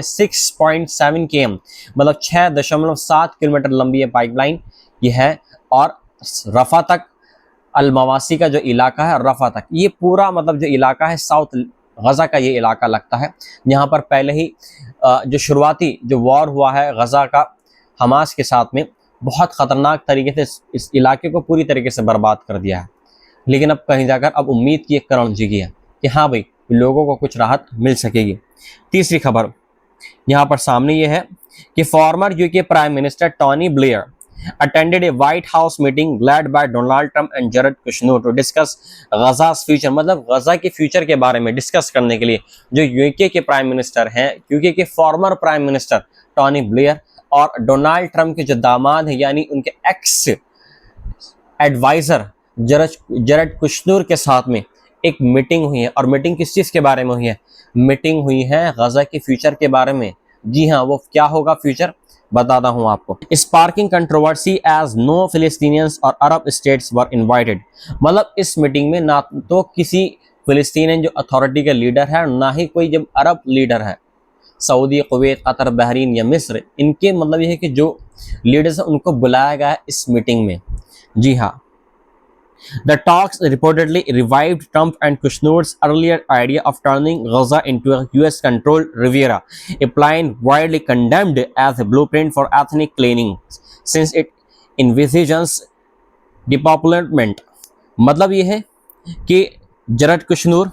6.7 km मतलब 6.7 kilometre लंबी है पाइपलाइन ये है। और रफा तक अल-मवासी का जो इलाका है, रफा तक ये पूरा मतलब जो इलाका है साउथ गज़ा का ये इलाका लगता है। यहाँ पर पहले ही जो शुरुआती जो वॉर हुआ है गज़ा का हमास के साथ में, बहुत ख़तरनाक तरीके से इस इलाके को पूरी तरीके से बर्बाद कर दिया है। लेकिन अब कहीं जाकर अब उम्मीद की एक किरण जगी है कि हाँ भाई लोगों को कुछ राहत मिल सकेगी। तीसरी खबर यहाँ पर सामने ये है कि farmer UK prime minister Tony Blair attended a White House meeting led by Donald Trump and Jared Kushner to discuss Gaza's future, मतलब गजा के फ्यूचर के बारे में डिस्कस करने के लिए जो यूके के प्राइम मिनिस्टर हैं, यूके के former prime minister Tony Blair और डोनाल्ड ट्रंप के जो दामाद हैं यानी उनके एक्स एडवाइजर जरेड कुशनर के साथ में एक मीटिंग हुई है। और मीटिंग किस चीज़ के बारे में हुई है? मीटिंग हुई है गजा के फ्यूचर के बारे में। जी हाँ, वो क्या होगा फ्यूचर बताता हूं आपको। स्पार्किंग कंट्रोवर्सी एज नो फिलिस्तीनियंस और अरब स्टेट्स वर इनवाइटेड, मतलब इस मीटिंग में ना तो किसी फिलिस्तीनियन जो अथॉरिटी के लीडर है, ना ही कोई जब अरब लीडर है, सऊदी, कुवैत, कतर, बहरीन या मिस्र, इनके मतलब ये है कि जो लीडर्स हैं उनको बुलाया गया है इस मीटिंग में। जी हाँ, The talks reportedly revived Trump and Kushner's earlier idea of turning Gaza into a US-controlled Riviera, a plan widely condemned as a blueprint for ethnic cleansing, since it envisages depopulation. मतलब ये है कि जरेड Kushner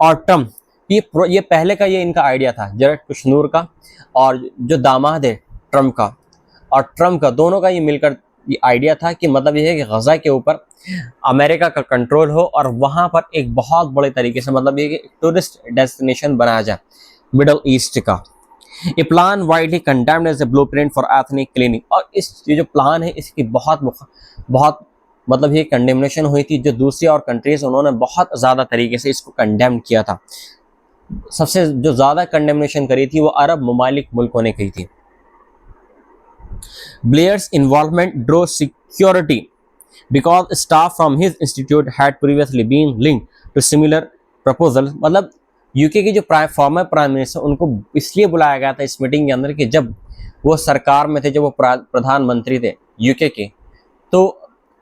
और Trump ये पहले का ये इनका आइडिया था, जरेड कुशनर का और जो दामाद है ट्रम्प का और ट्रम्प का, दोनों का ये मिलकर ये आइडिया था कि मतलब ये है कि गजा के ऊपर अमेरिका का कंट्रोल हो और वहाँ पर एक बहुत बड़े तरीके से मतलब ये कि टूरिस्ट डेस्टिनेशन बनाया जाए मिडल ईस्ट का। ये plan widely condemned as a blueprint for ethnic cleaning, और इस ये जो प्लान है इसकी बहुत मतलब ये कंडेमनेशन हुई थी। जो दूसरी और कंट्रीज उन्होंने बहुत ज़्यादा तरीके से इसको कंडेम किया था। सबसे जो ज़्यादा कंडेमनेशन करी थी वो अरब ममालिक मुल्कों ने की थी। Blair's involvement drew security because staff from his institute had previously been linked to similar proposals। मतलब यूके की जो फॉर्मर प्राइम मिनिस्टर उनको इसलिए बुलाया गया था इस मीटिंग के अंदर कि जब वो सरकार में थे, जब वो प्रधानमंत्री थे यूके के, तो